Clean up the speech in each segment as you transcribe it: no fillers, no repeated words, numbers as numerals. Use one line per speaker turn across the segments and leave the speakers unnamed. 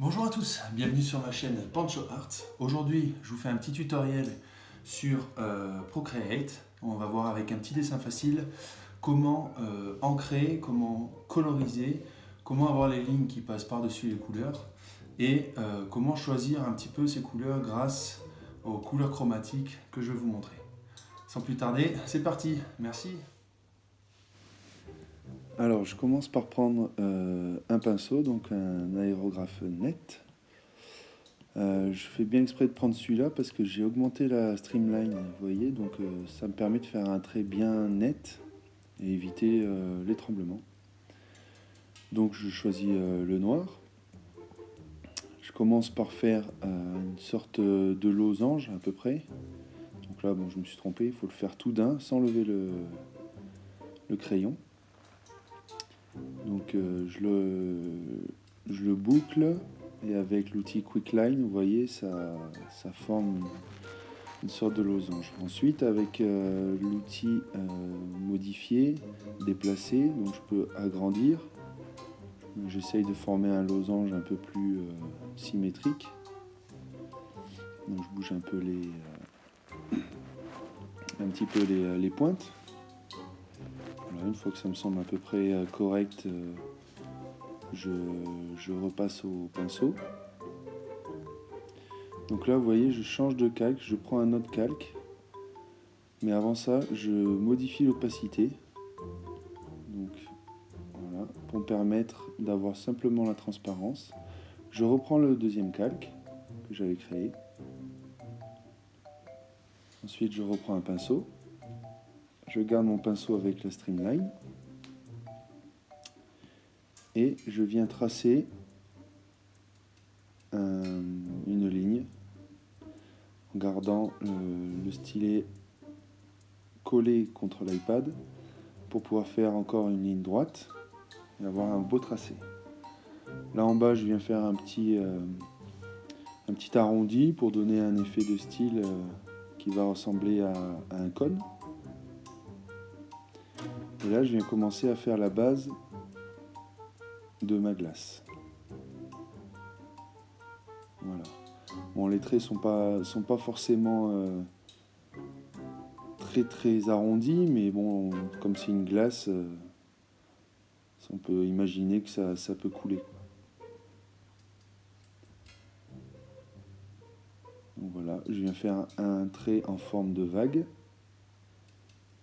Bonjour à tous, bienvenue sur ma chaîne Pancho Art. Aujourd'hui, je vous fais un petit tutoriel sur Procreate. On va voir avec un petit dessin facile comment ancrer, comment coloriser, comment avoir les lignes qui passent par-dessus les couleurs et comment choisir un petit peu ces couleurs grâce aux couleurs chromatiques que je vais vous montrer. Sans plus tarder, c'est parti, merci.
Alors, je commence par prendre un pinceau, donc un aérographe net. Je fais bien exprès de prendre celui-là parce que j'ai augmenté la streamline, vous voyez, donc ça me permet de faire un trait bien net et éviter les tremblements. Donc je choisis le noir. Je commence par faire une sorte de losange à peu près. Donc là, bon, je me suis trompé, il faut le faire tout d'un sans lever le crayon. Donc je le boucle et avec l'outil Quick Line, vous voyez, ça forme une sorte de losange. Ensuite, avec l'outil modifier, déplacer, donc je peux agrandir. J'essaye de former un losange un peu plus symétrique. Donc je bouge un peu un petit peu les pointes. Voilà, une fois que ça me semble à peu près correct, je repasse au pinceau. Donc là, vous voyez, je change de calque, je prends un autre calque. Mais avant ça, je modifie l'opacité. Donc voilà, pour me permettre d'avoir simplement la transparence. Je reprends le deuxième calque que j'avais créé. Ensuite, je reprends un pinceau. Je garde mon pinceau avec la streamline. Et je viens tracer une ligne en gardant le stylet collé contre l'iPad pour pouvoir faire encore une ligne droite et avoir un beau tracé. Là en bas, je viens faire un petit arrondi pour donner un effet de style qui va ressembler à un cône. Et là, je viens commencer à faire la base de ma glace. Voilà. Bon, les traits sont pas forcément très arrondis, mais bon, comme c'est une glace, on peut imaginer que ça peut couler. Donc voilà, je viens faire un trait en forme de vague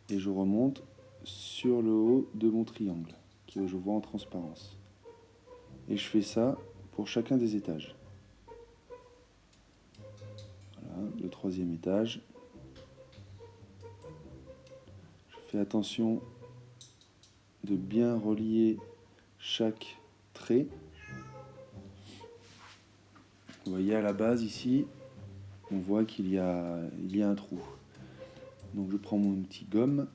et je remonte sur le haut de mon triangle, que je vois en transparence. Et je fais ça pour chacun des étages. Voilà, le troisième étage. Je fais attention de bien relier chaque trait. Vous voyez à la base ici, on voit qu'il y a un trou. Donc je prends mon outil gomme.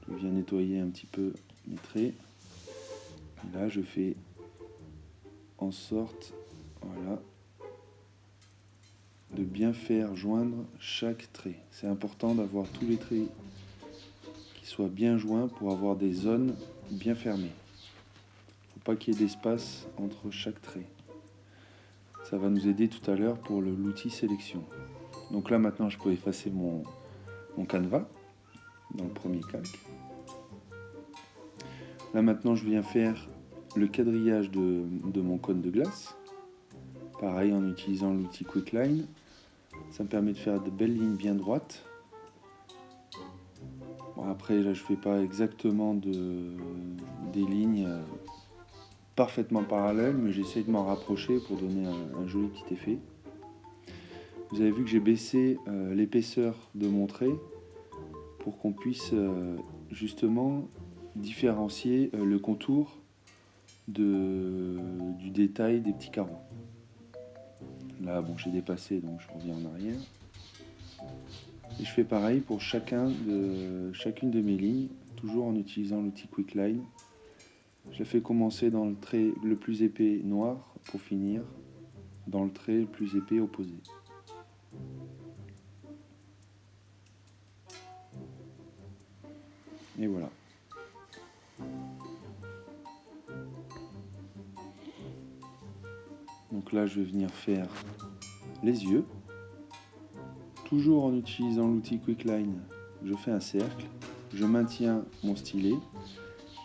Je viens nettoyer un petit peu mes traits. Et là je fais en sorte, voilà, de bien faire joindre chaque trait. C'est important d'avoir tous les traits qui soient bien joints pour avoir des zones bien fermées. Il ne faut pas qu'il y ait d'espace entre chaque trait. Ça va nous aider tout à l'heure pour l'outil sélection. Donc là maintenant je peux effacer mon canevas dans le premier calque. Là maintenant je viens faire le quadrillage de mon cône de glace. Pareil en utilisant l'outil Quick Line. Ça me permet de faire de belles lignes bien droites. Bon, après là je fais pas exactement des lignes parfaitement parallèles, mais j'essaie de m'en rapprocher pour donner un joli petit effet. Vous avez vu que j'ai baissé l'épaisseur de mon trait pour qu'on puisse justement différencier le contour du détail des petits carreaux. Là, bon, j'ai dépassé, donc je reviens en arrière. Et je fais pareil pour chacune de mes lignes, toujours en utilisant l'outil Quick Line. Je la fais commencer dans le trait le plus épais noir pour finir dans le trait le plus épais opposé. Et voilà. Donc là, je vais venir faire les yeux. Toujours en utilisant l'outil QuickLine, je fais un cercle. Je maintiens mon stylet.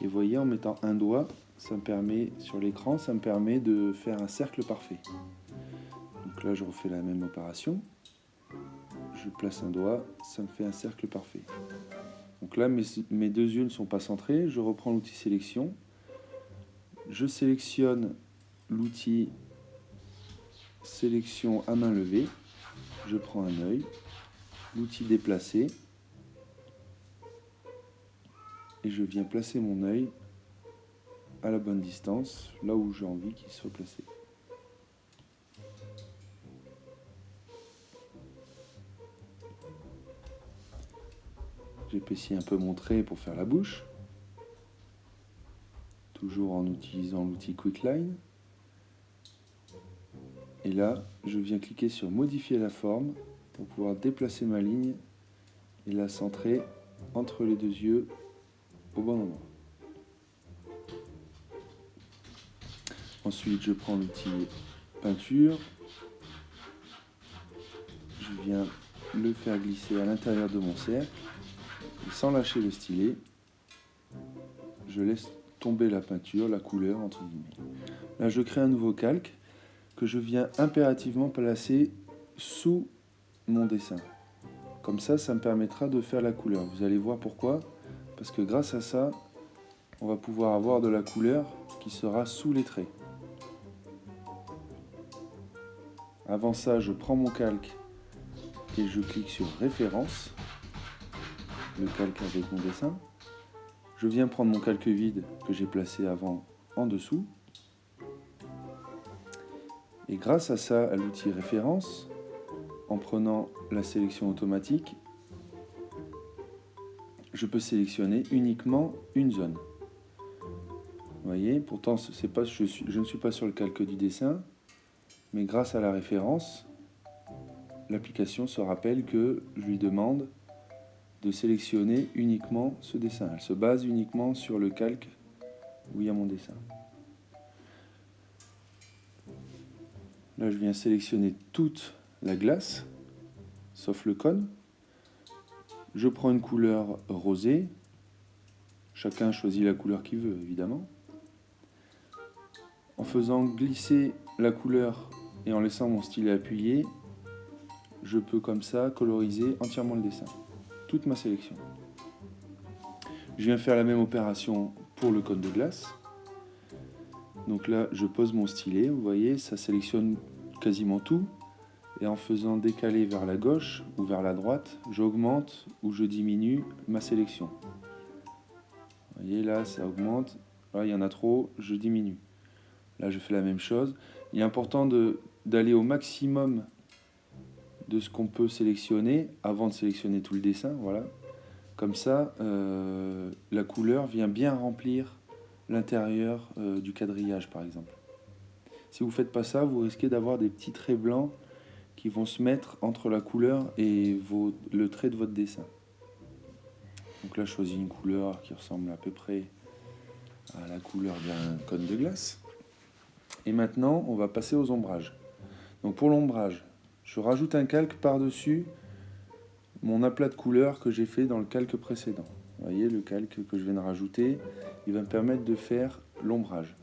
Et vous voyez, en mettant un doigt, ça me permet, sur l'écran, ça me permet de faire un cercle parfait. Donc là, je refais la même opération. Je place un doigt, ça me fait un cercle parfait. Donc là, mes deux yeux ne sont pas centrés. Je reprends l'outil sélection. Je sélectionne l'outil sélection à main levée. Je prends un œil. L'outil déplacer. Et je viens placer mon œil à la bonne distance, là où j'ai envie qu'il soit placé. J'épaissis un peu mon trait pour faire la bouche, toujours en utilisant l'outil QuickLine. Et là, je viens cliquer sur modifier la forme pour pouvoir déplacer ma ligne et la centrer entre les deux yeux au bon endroit. Ensuite, je prends l'outil peinture. Je viens le faire glisser à l'intérieur de mon cercle. Et sans lâcher le stylet, je laisse tomber la peinture, la couleur, entre guillemets. Là, je crée un nouveau calque que je viens impérativement placer sous mon dessin. Comme ça me permettra de faire la couleur. Vous allez voir pourquoi. Parce que grâce à ça, on va pouvoir avoir de la couleur qui sera sous les traits. Avant ça, je prends mon calque et je clique sur référence, le calque avec mon dessin. Je viens prendre mon calque vide que j'ai placé avant en dessous. Et grâce à ça, à l'outil référence, en prenant la sélection automatique, je peux sélectionner uniquement une zone. Vous voyez, pourtant je ne suis pas sur le calque du dessin, mais grâce à la référence, l'application se rappelle que je lui demande de sélectionner uniquement ce dessin. Elle se base uniquement sur le calque où il y a mon dessin. Là, je viens sélectionner toute la glace, sauf le cône. Je prends une couleur rosée. Chacun choisit la couleur qu'il veut, évidemment. En faisant glisser la couleur et en laissant mon stylet appuyé, je peux comme ça coloriser entièrement le dessin. Toute ma sélection. Je viens faire la même opération pour le cône de glace. Donc là, je pose mon stylet, vous voyez, ça sélectionne quasiment tout. Et en faisant décaler vers la gauche ou vers la droite, j'augmente ou je diminue ma sélection. Vous voyez, là, ça augmente. Là, il y en a trop, je diminue. Là, je fais la même chose. Il est important d'aller au maximum de ce qu'on peut sélectionner avant de sélectionner tout le dessin. Voilà. Comme ça, la couleur vient bien remplir l'intérieur du quadrillage, par exemple. Si vous ne faites pas ça, vous risquez d'avoir des petits traits blancs qui vont se mettre entre la couleur et le trait de votre dessin. Donc là, je choisis une couleur qui ressemble à peu près à la couleur d'un cône de glace. Et maintenant, on va passer aux ombrages. Donc pour l'ombrage, je rajoute un calque par-dessus mon aplat de couleurs que j'ai fait dans le calque précédent. Vous voyez, le calque que je viens de rajouter, il va me permettre de faire l'ombrage.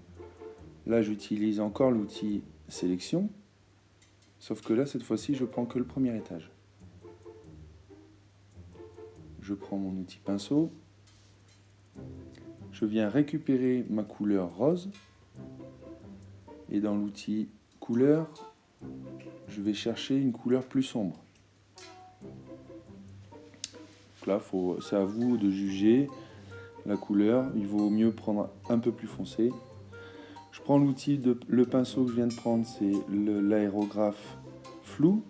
Là, j'utilise encore l'outil sélection, sauf que là, cette fois-ci, je prends que le premier étage. Je prends mon outil pinceau, je viens récupérer ma couleur rose, et dans l'outil couleur, je vais chercher une couleur plus sombre. Donc là, c'est à vous de juger la couleur, il vaut mieux prendre un peu plus foncé. Je prends le pinceau que je viens de prendre, c'est l'aérographe flou.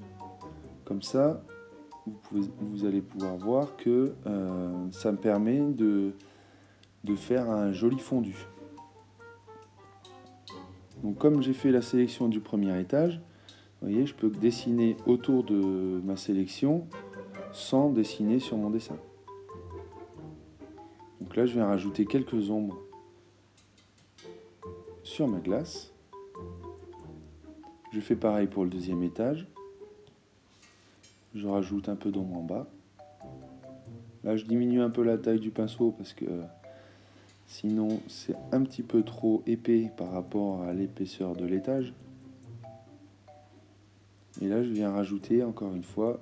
Comme ça, vous allez pouvoir voir que ça me permet de faire un joli fondu. Donc comme j'ai fait la sélection du premier étage, vous voyez, je peux dessiner autour de ma sélection sans dessiner sur mon dessin. Donc là, je viens rajouter quelques ombres sur ma glace. Je fais pareil pour le deuxième étage. Je rajoute un peu d'ombre en bas. Là, je diminue un peu la taille du pinceau parce que sinon, c'est un petit peu trop épais par rapport à l'épaisseur de l'étage. Et là, je viens rajouter, encore une fois,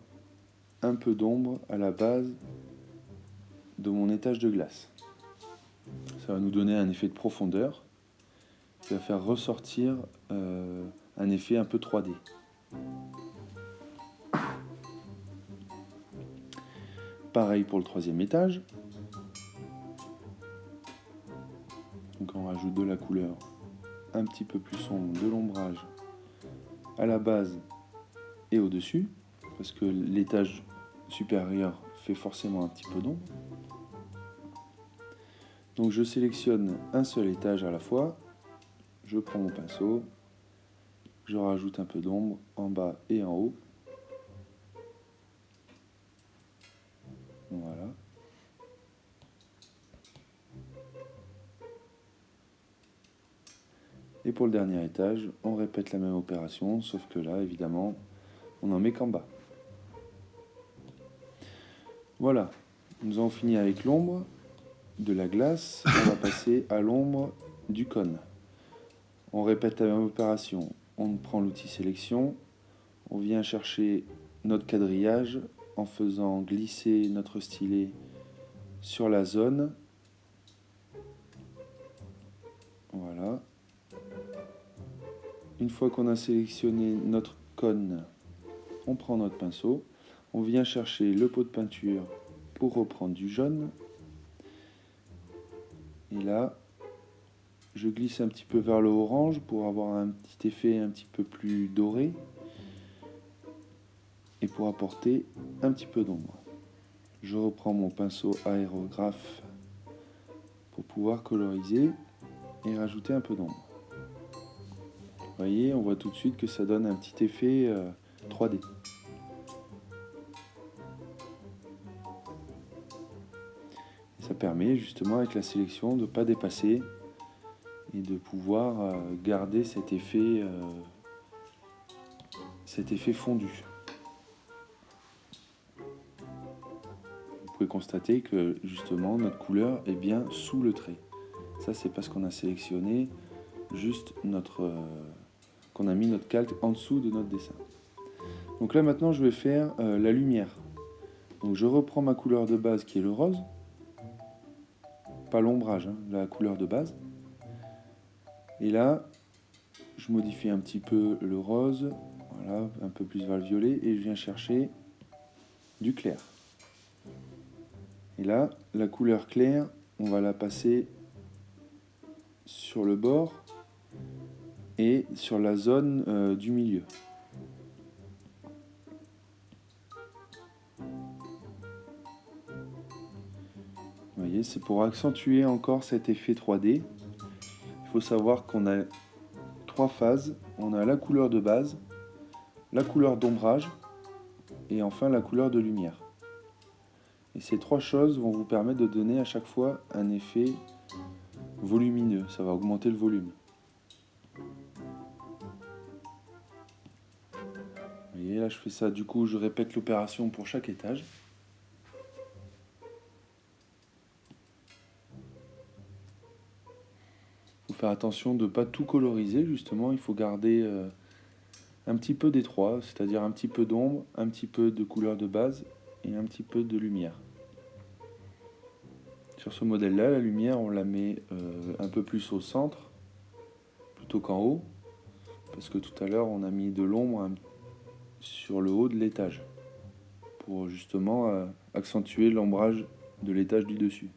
un peu d'ombre à la base de mon étage de glace. Ça va nous donner un effet de profondeur qui va faire ressortir un effet un peu 3D. Pareil pour le troisième étage. Donc on rajoute de la couleur un petit peu plus sombre, de l'ombrage à la base et au-dessus, parce que l'étage supérieur fait forcément un petit peu d'ombre. Donc je sélectionne un seul étage à la fois, je prends mon pinceau, je rajoute un peu d'ombre en bas et en haut. Voilà. Et pour le dernier étage, on répète la même opération, sauf que là, évidemment, on n'en met qu'en bas. Voilà, nous avons fini avec l'ombre de la glace, on va passer à l'ombre du cône. On répète la même opération, on prend l'outil sélection, on vient chercher notre quadrillage en faisant glisser notre stylet sur la zone. Voilà. Une fois qu'on a sélectionné notre cône, on prend notre pinceau, on vient chercher le pot de peinture pour reprendre du jaune. Et là, je glisse un petit peu vers le orange pour avoir un petit effet un petit peu plus doré et pour apporter un petit peu d'ombre. Je reprends mon pinceau aérographe pour pouvoir coloriser et rajouter un peu d'ombre. Vous voyez, on voit tout de suite que ça donne un petit effet 3D. Et ça permet justement avec la sélection de ne pas dépasser et de pouvoir garder cet effet fondu. Vous pouvez constater que justement notre couleur est bien sous le trait. Ça c'est parce qu'on a sélectionné juste qu'on a mis notre calque en dessous de notre dessin. Donc là maintenant je vais faire la lumière. Donc je reprends ma couleur de base qui est le rose, pas l'ombrage, hein, la couleur de base. Et là je modifie un petit peu le rose, voilà, un peu plus vers le violet, et je viens chercher du clair. Et là, la couleur claire, on va la passer sur le bord et sur la zone du milieu. Vous voyez, c'est pour accentuer encore cet effet 3D. Il faut savoir qu'on a 3 phases. On a la couleur de base, la couleur d'ombrage et enfin la couleur de lumière. Et ces 3 choses vont vous permettre de donner à chaque fois un effet volumineux. Ça va augmenter le volume. Vous voyez, là je fais ça, du coup je répète l'opération pour chaque étage. Il faut faire attention de ne pas tout coloriser, justement, il faut garder un petit peu des 3, c'est-à-dire un petit peu d'ombre, un petit peu de couleur de base et un petit peu de lumière. Sur ce modèle-là, la lumière, on la met un peu plus au centre, plutôt qu'en haut, parce que tout à l'heure, on a mis de l'ombre sur le haut de l'étage, pour justement accentuer l'ombrage de l'étage du dessus.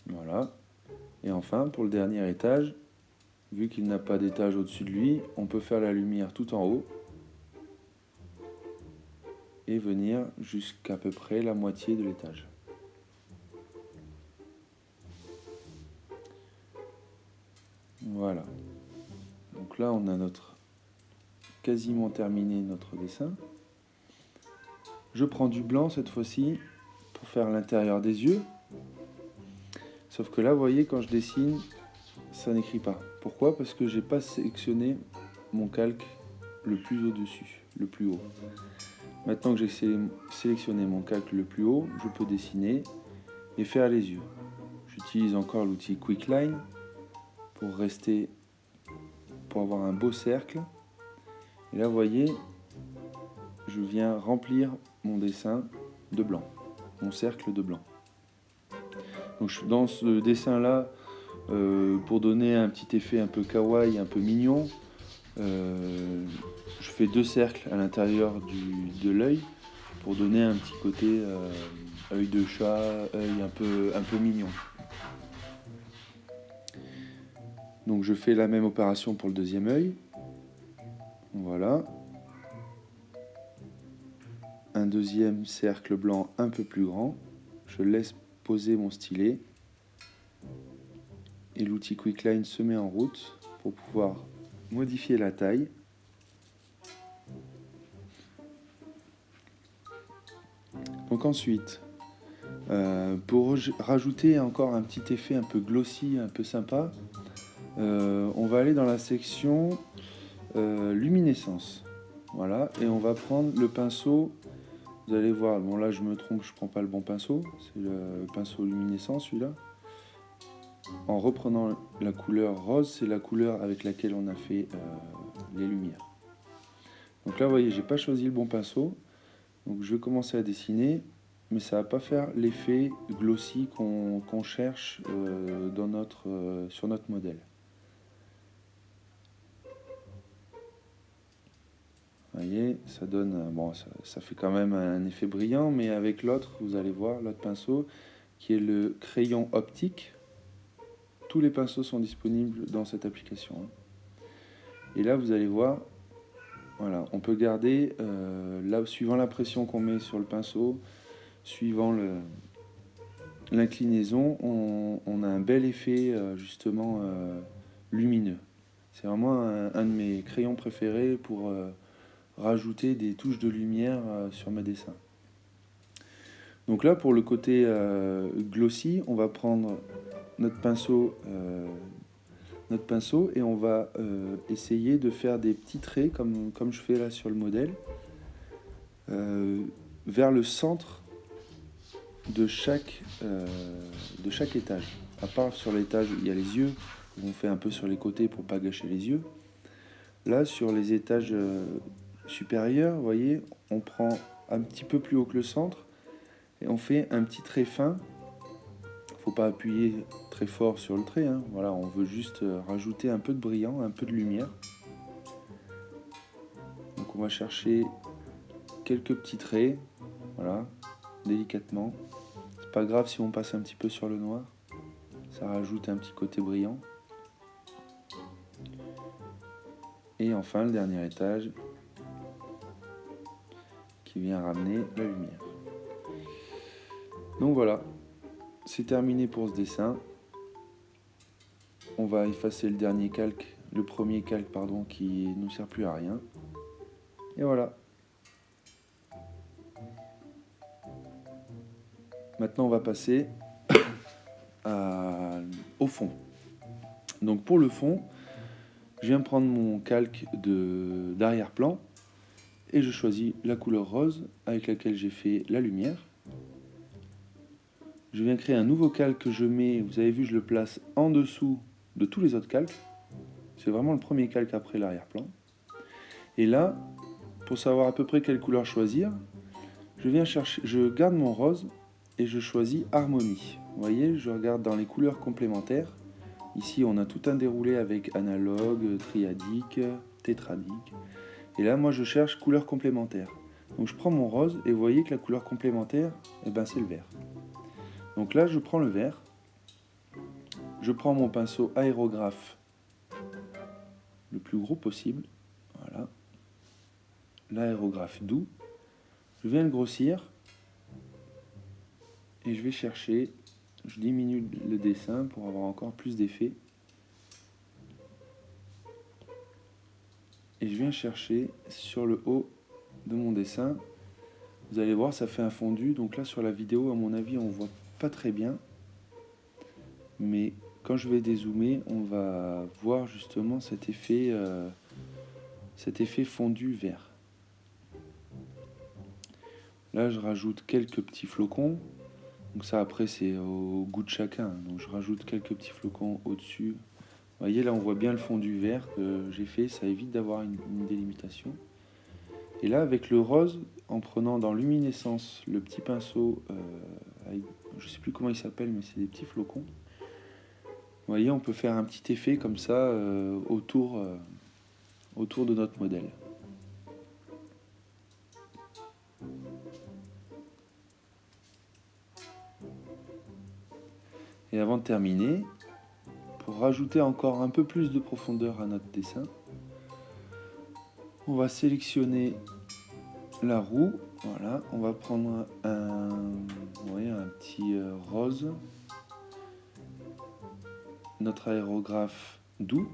Voilà. Et enfin, pour le dernier étage, vu qu'il n'a pas d'étage au-dessus de lui, on peut faire la lumière tout en haut et venir jusqu'à peu près la moitié de l'étage. Voilà. Donc là, on a quasiment terminé notre dessin. Je prends du blanc cette fois-ci pour faire l'intérieur des yeux. Sauf que là, vous voyez, quand je dessine, ça n'écrit pas. Pourquoi? Parce que j'ai pas sélectionné mon calque le plus au-dessus, le plus haut. Maintenant que j'ai sélectionné mon calque le plus haut, je peux dessiner et faire les yeux. J'utilise encore l'outil Quick Line pour avoir un beau cercle. Et là, vous voyez, je viens remplir mon dessin de blanc, mon cercle de blanc. Donc dans ce dessin-là, pour donner un petit effet un peu kawaii, un peu mignon, je fais 2 cercles à l'intérieur de l'œil pour donner un petit côté œil de chat, œil un peu mignon. Donc je fais la même opération pour le deuxième œil. Voilà. Un deuxième cercle blanc un peu plus grand. Je laisse poser mon stylet. Et l'outil Quick Line se met en route pour pouvoir modifier la taille. Donc ensuite, pour rajouter encore un petit effet un peu glossy, un peu sympa, on va aller dans la section luminescence. Voilà, et on va prendre le pinceau. Vous allez voir, bon là je me trompe, je prends pas le bon pinceau, c'est le pinceau luminescence celui-là. En reprenant la couleur rose, c'est la couleur avec laquelle on a fait les lumières. Donc là vous voyez, j'ai pas choisi le bon pinceau, donc je vais commencer à dessiner, mais ça va pas faire l'effet glossy qu'on cherche sur notre modèle. Vous voyez, ça donne, bon, ça fait quand même un effet brillant, mais avec l'autre, vous allez voir, l'autre pinceau, qui est le crayon optique. Tous les pinceaux sont disponibles dans cette application. Et là, vous allez voir, voilà, on peut garder, là, suivant la pression qu'on met sur le pinceau, suivant l'inclinaison, on a un bel effet, justement, lumineux. C'est vraiment un de mes crayons préférés pour rajouter des touches de lumière sur mes dessins. Donc là, pour le côté glossy, on va prendre notre pinceau et on va essayer de faire des petits traits comme je fais là sur le modèle vers le centre de chaque étage. À part sur l'étage où il y a les yeux, où on fait un peu sur les côtés pour pas gâcher les yeux. Là, sur les étages supérieurs, vous voyez, on prend un petit peu plus haut que le centre et on fait un petit trait fin. Faut pas appuyer très fort sur le trait, hein. Voilà, on veut juste rajouter un peu de brillant, un peu de lumière. Donc on va chercher quelques petits traits, voilà, délicatement. C'est pas grave si on passe un petit peu sur le noir, ça rajoute un petit côté brillant. Et enfin le dernier étage qui vient ramener la lumière. Donc voilà, c'est terminé pour ce dessin. On va effacer le premier calque qui ne nous sert plus à rien. Et voilà. Maintenant on va passer au fond. Donc pour le fond, je viens prendre mon calque d'arrière-plan et je choisis la couleur rose avec laquelle j'ai fait la lumière. Je viens créer un nouveau calque que je mets, vous avez vu, je le place en dessous de tous les autres calques. C'est vraiment le premier calque après l'arrière-plan. Et là, pour savoir à peu près quelle couleur choisir, je garde mon rose et je choisis harmonie. Vous voyez, je regarde dans les couleurs complémentaires. Ici, on a tout un déroulé avec analogue, triadique, tétradique. Et là, moi, je cherche couleur complémentaire. Donc, je prends mon rose et vous voyez que la couleur complémentaire, c'est le vert. Donc là, je prends le vert. Je prends mon pinceau aérographe le plus gros possible. Voilà. L'aérographe doux. Je viens le grossir. Et je vais chercher, je diminue le dessin pour avoir encore plus d'effet. Et je viens chercher sur le haut de mon dessin. Vous allez voir, ça fait un fondu. Donc là, sur la vidéo, à mon avis, on voit pas très bien. Mais quand je vais dézoomer, on va voir justement cet effet fondu vert. Là, je rajoute quelques petits flocons. Donc ça, après, c'est au goût de chacun. Donc je rajoute quelques petits flocons au-dessus. Vous voyez, là, on voit bien le fondu vert que j'ai fait. Ça évite d'avoir une délimitation. Et là, avec le rose, en prenant dans luminescence le petit pinceau, avec, je ne sais plus comment il s'appelle, mais c'est des petits flocons. Vous voyez, on peut faire un petit effet comme ça autour de notre modèle. Et avant de terminer, pour rajouter encore un peu plus de profondeur à notre dessin, on va sélectionner la roue. Voilà, on va prendre un petit rose, notre aérographe doux,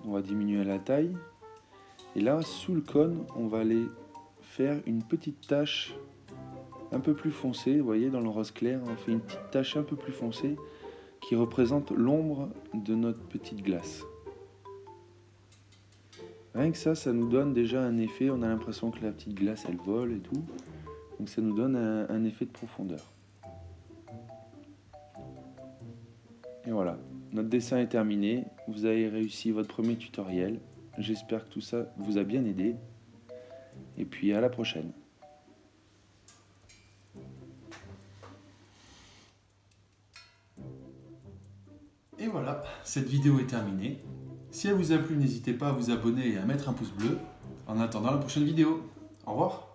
on va diminuer la taille, et là sous le cône on va aller faire une petite tache un peu plus foncée. Vous voyez, dans le rose clair on fait une petite tache un peu plus foncée qui représente l'ombre de notre petite glace. Rien que ça nous donne déjà un effet, on a l'impression que la petite glace elle vole et tout, donc ça nous donne un effet de profondeur. Et voilà, notre dessin est terminé, vous avez réussi votre premier tutoriel, j'espère que tout ça vous a bien aidé, et puis à la prochaine.
Et voilà, cette vidéo est terminée. Si elle vous a plu, n'hésitez pas à vous abonner et à mettre un pouce bleu. En attendant la prochaine vidéo. Au revoir.